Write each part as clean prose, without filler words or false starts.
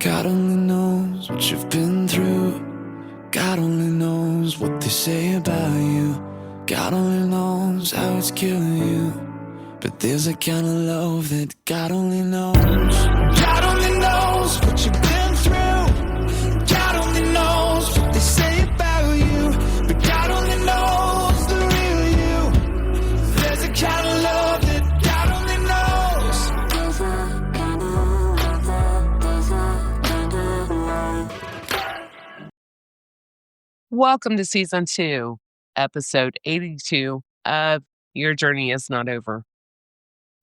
God only knows what you've been through. God only knows what they say about you. God only knows how it's killing you. But there's a kind of love that God only knows. God only knows what you've been through. God only knows what they say about you. But God only knows the real you. There's a kind of love that God only knows. Welcome to Season 2, Episode 82 of Your Journey Is Not Over.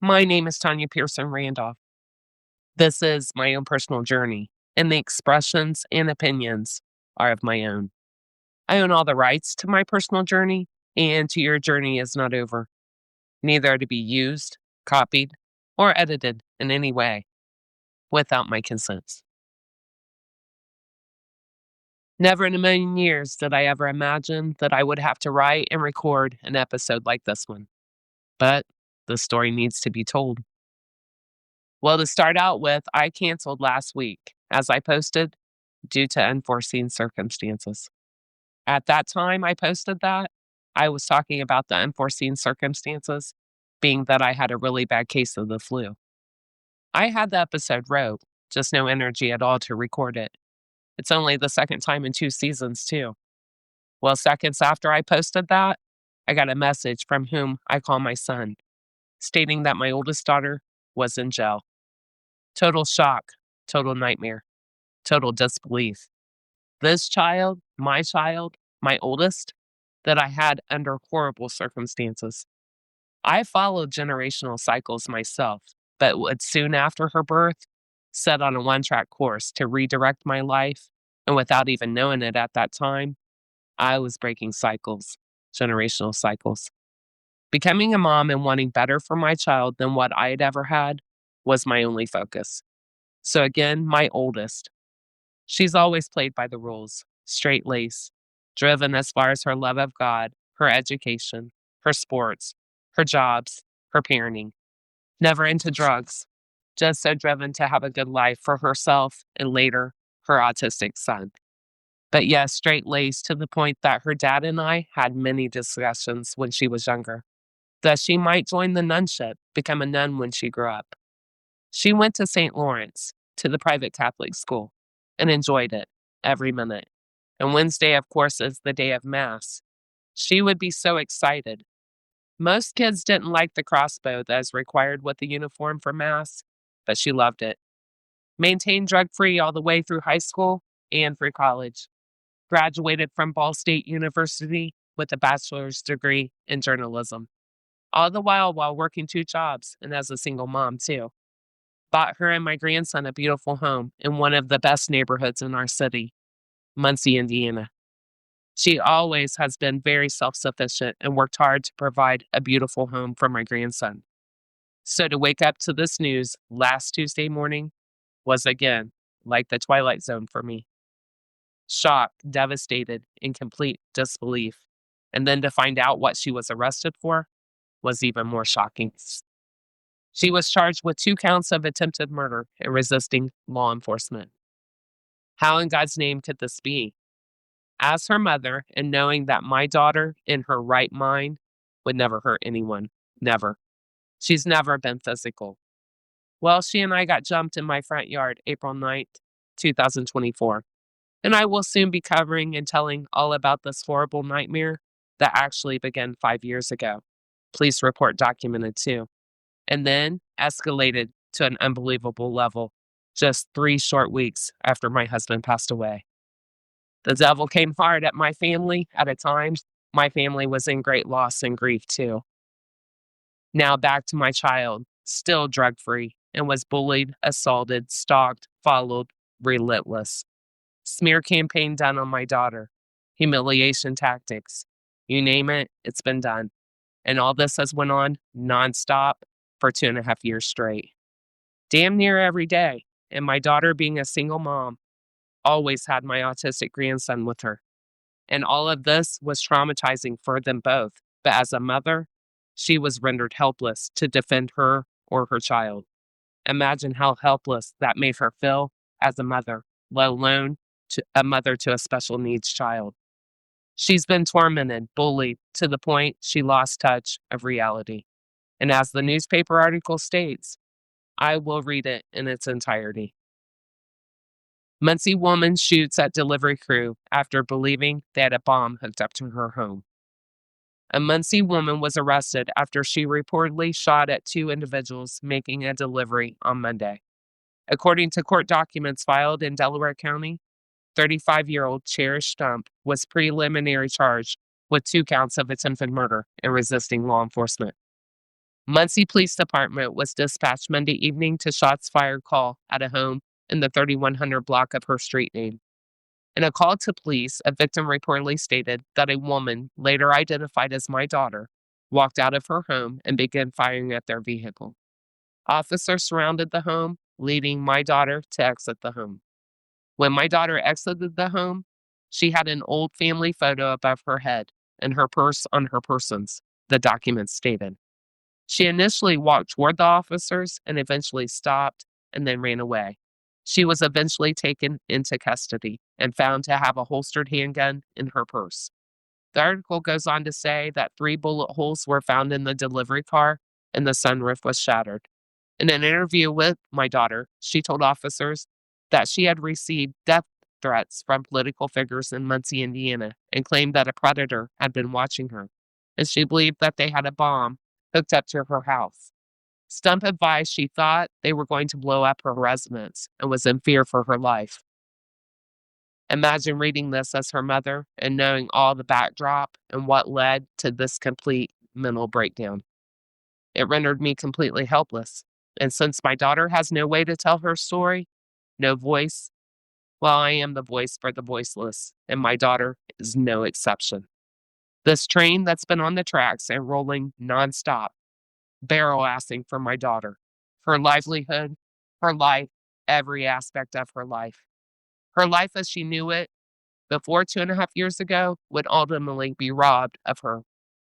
My name is Tanya Pearson Randolph. This is my own personal journey, and the expressions and opinions are of my own. I own all the rights to my personal journey, and to Your Journey Is Not Over. Neither are to be used, copied, or edited in any way without my consent. Never in a million years did I ever imagine that I would have to write and record an episode like this one. But the story needs to be told. Well, to start out with, I canceled last week, as I posted, due to unforeseen circumstances. At that time I posted that, I was talking about the unforeseen circumstances being that I had a really bad case of the flu. I had the episode wrote, just no energy at all to record it. It's only the second time in 2 seasons, too. Well, seconds after I posted that, I got a message from whom I call my son, stating that my oldest daughter was in jail. Total shock, total nightmare, total disbelief. This child, my oldest, that I had under horrible circumstances. I followed generational cycles myself, but would soon after her birth set on a one-track course to redirect my life, and without even knowing it at that time, I was breaking cycles, generational cycles. Becoming a mom and wanting better for my child than what I had ever had was my only focus. So again, my oldest. She's always played by the rules, straight-laced, driven as far as her love of God, her education, her sports, her jobs, her parenting. Never into drugs. Just so driven to have a good life for herself and later her autistic son. But yes, straight-laced to the point that her dad and I had many discussions when she was younger, that she might join the nunship, become a nun when she grew up. She went to St. Lawrence, to the private Catholic school, and enjoyed it every minute. And Wednesday, of course, is the day of Mass. She would be so excited. Most kids didn't like the crossbow that is required with the uniform for Mass, but she loved it. Maintained drug-free all the way through high school and through college. Graduated from Ball State University with a bachelor's degree in journalism. All the while working 2 jobs and as a single mom, too. Bought her and my grandson a beautiful home in one of the best neighborhoods in our city, Muncie, Indiana. She always has been very self-sufficient and worked hard to provide a beautiful home for my grandson. So to wake up to this news last Tuesday morning was again like the Twilight Zone for me. Shocked, devastated, in complete disbelief. And then to find out what she was arrested for was even more shocking. She was charged with 2 counts of attempted murder and resisting law enforcement. How in God's name could this be? As her mother, and knowing that my daughter, in her right mind, would never hurt anyone. Never. She's never been physical. Well, she and I got jumped in my front yard April 9th, 2024. And I will soon be covering and telling all about this horrible nightmare that actually began 5 years ago. Police report documented too. And then escalated to an unbelievable level just 3 short weeks after my husband passed away. The devil came hard at my family at a time my family was in great loss and grief too. Now back to my child, still drug-free, and was bullied, assaulted, stalked, followed, relentless. Smear campaign done on my daughter. Humiliation tactics. You name it, it's been done. And all this has went on nonstop for 2.5 years straight. Damn near every day. And my daughter, being a single mom, always had my autistic grandson with her. And all of this was traumatizing for them both. But as a mother, she was rendered helpless to defend her or her child. Imagine how helpless that made her feel as a mother, let alone a mother to a special needs child. She's been tormented, bullied, to the point she lost touch of reality. And as the newspaper article states, I will read it in its entirety. Muncie woman shoots at delivery crew after believing they had a bomb hooked up to her home. A Muncie woman was arrested after she reportedly shot at two individuals making a delivery on Monday. According to court documents filed in Delaware County, 35-year-old Cherish Stump was preliminary charged with 2 counts of attempted murder and resisting law enforcement. Muncie Police Department was dispatched Monday evening to shots fired call at a home in the 3100 block of her street name. In a call to police, a victim reportedly stated that a woman, later identified as my daughter, walked out of her home and began firing at their vehicle. Officers surrounded the home, leading my daughter to exit the home. When my daughter exited the home, she had an old family photo above her head and her purse on her persons, the documents stated. She initially walked toward the officers and eventually stopped and then ran away. She was eventually taken into custody and found to have a holstered handgun in her purse. The article goes on to say that 3 bullet holes were found in the delivery car and the sunroof was shattered. In an interview with my daughter, she told officers that she had received death threats from political figures in Muncie, Indiana, and claimed that a predator had been watching her, and she believed that they had a bomb hooked up to her house. Stump advised she thought they were going to blow up her residence and was in fear for her life. Imagine reading this as her mother and knowing all the backdrop and what led to this complete mental breakdown. It rendered me completely helpless. And since my daughter has no way to tell her story, no voice, well, I am the voice for the voiceless, and my daughter is no exception. This train that's been on the tracks and rolling nonstop, barrel-assing for my daughter, her livelihood, her life, every aspect of her life. Her life as she knew it before 2.5 years ago would ultimately be robbed of her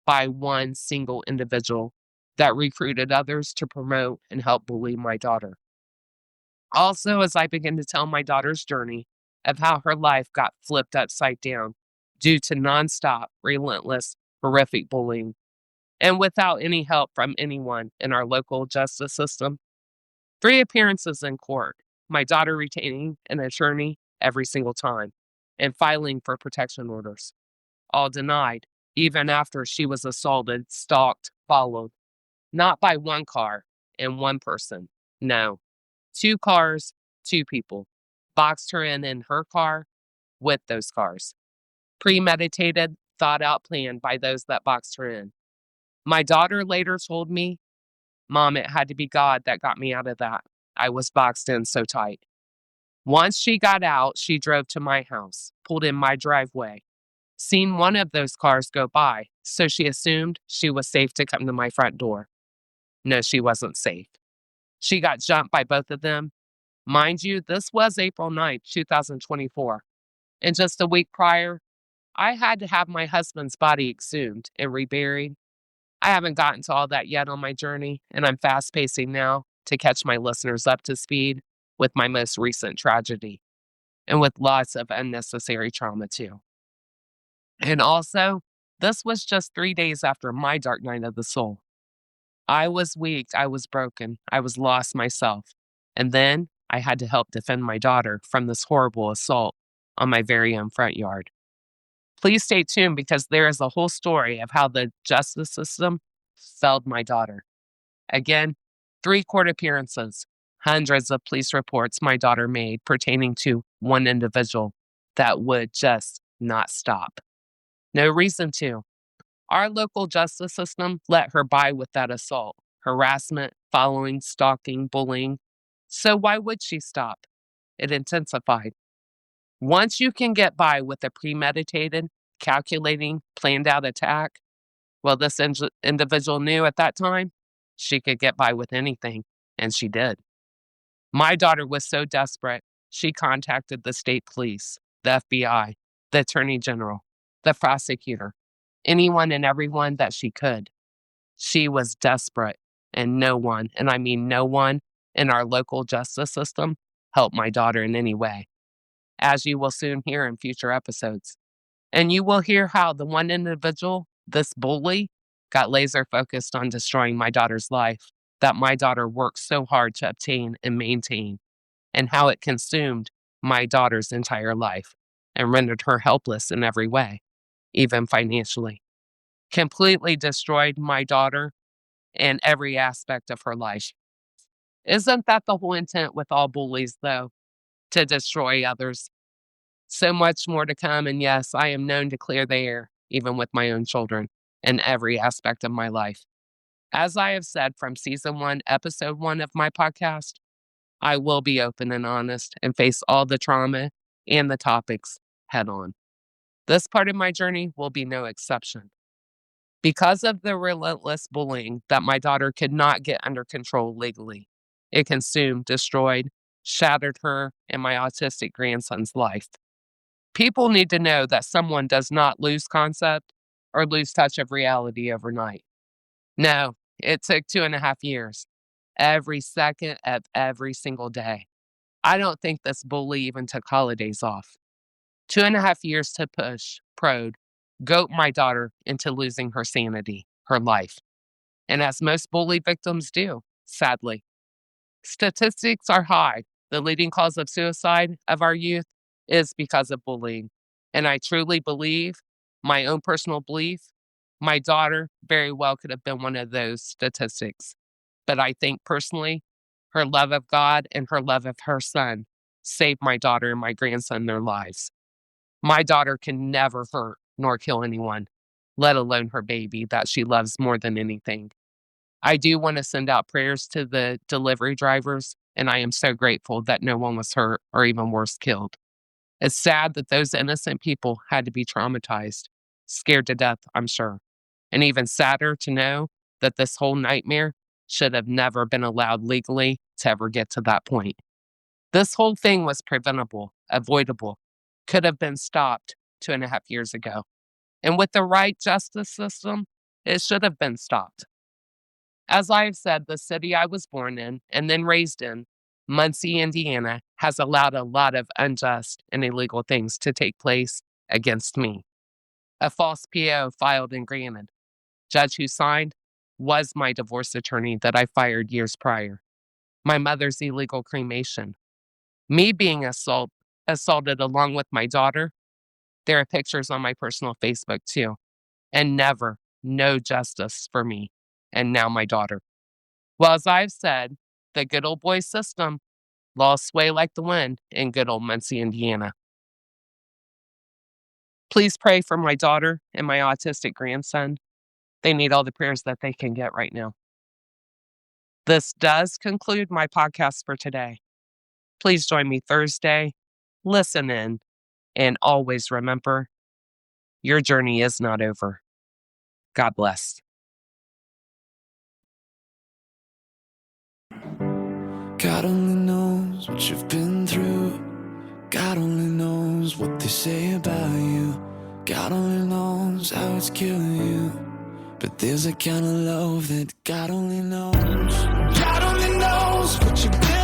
by one single individual that recruited others to promote and help bully my daughter. Also, as I begin to tell my daughter's journey of how her life got flipped upside down due to nonstop, relentless, horrific bullying, and without any help from anyone in our local justice system. 3 appearances in court, my daughter retaining an attorney every single time, and filing for protection orders. All denied, even after she was assaulted, stalked, followed. Not by one car and one person. No. 2 cars, 2 people. Boxed her in her car with those cars. Premeditated, thought out plan by those that boxed her in. My daughter later told me, Mom, it had to be God that got me out of that. I was boxed in so tight. Once she got out, she drove to my house, pulled in my driveway, seen one of those cars go by, so she assumed she was safe to come to my front door. No, she wasn't safe. She got jumped by both of them. Mind you, this was April 9th, 2024. And just a week prior, I had to have my husband's body exhumed and reburied. I haven't gotten to all that yet on my journey, and I'm fast pacing now to catch my listeners up to speed with my most recent tragedy, and with lots of unnecessary trauma too. And also, this was just 3 days after my dark night of the soul. I was weak, I was broken, I was lost myself. And then I had to help defend my daughter from this horrible assault on my very own front yard. Please stay tuned because there is a whole story of how the justice system failed my daughter. Again, 3 court appearances, hundreds of police reports my daughter made pertaining to one individual that would just not stop. No reason to. Our local justice system let her by with that assault, harassment, following, stalking, bullying. So why would she stop? It intensified. Once you can get by with a premeditated, calculating, planned out attack, well, this individual knew at that time she could get by with anything, and she did. My daughter was so desperate, she contacted the state police, the FBI, the attorney general, the prosecutor, anyone and everyone that she could. She was desperate, and no one, and I mean no one, in our local justice system help my daughter in any way, as you will soon hear in future episodes. And you will hear how the one individual, this bully, got laser focused on destroying my daughter's life that my daughter worked so hard to obtain and maintain, and how it consumed my daughter's entire life and rendered her helpless in every way, even financially. Completely destroyed my daughter and every aspect of her life. Isn't that the whole intent with all bullies, though? To destroy others. So much more to come, and yes, I am known to clear the air, even with my own children, in every aspect of my life. As I have said from season 1, episode 1 of my podcast, I will be open and honest and face all the trauma and the topics head on. This part of my journey will be no exception. Because of the relentless bullying that my daughter could not get under control legally, it consumed, destroyed, shattered her and my autistic grandson's life. People need to know that someone does not lose concept or lose touch of reality overnight. No, it took 2.5 years, every second of every single day. I don't think this bully even took holidays off. 2.5 years to push, prod, goat my daughter into losing her sanity, her life. And as most bully victims do, sadly. Statistics are high. The leading cause of suicide of our youth is because of bullying. And I truly believe, my own personal belief, my daughter very well could have been one of those statistics. But I think personally, her love of God and her love of her son saved my daughter and my grandson their lives. My daughter can never hurt nor kill anyone, let alone her baby that she loves more than anything. I do want to send out prayers to the delivery drivers, and I am so grateful that no one was hurt or even worse, killed. It's sad that those innocent people had to be traumatized, scared to death, I'm sure. And even sadder to know that this whole nightmare should have never been allowed legally to ever get to that point. This whole thing was preventable, avoidable, could have been stopped 2.5 years ago. And with the right justice system, it should have been stopped. As I have said, the city I was born in and then raised in, Muncie, Indiana, has allowed a lot of unjust and illegal things to take place against me. A false PO filed and granted. Judge who signed was my divorce attorney that I fired years prior. My mother's illegal cremation. Me being assaulted along with my daughter. There are pictures on my personal Facebook too. And never, no justice for me. And now my daughter. Well, as I've said, the good old boy system, laws sway like the wind in good old Muncie, Indiana. Please pray for my daughter and my autistic grandson. They need all the prayers that they can get right now. This does conclude my podcast for today. Please join me Thursday, listen in, and always remember, your journey is not over. God bless. God only knows what you've been through. God only knows what they say about you. God only knows how it's killing you. But there's a kind of love that God only knows. God only knows what you've been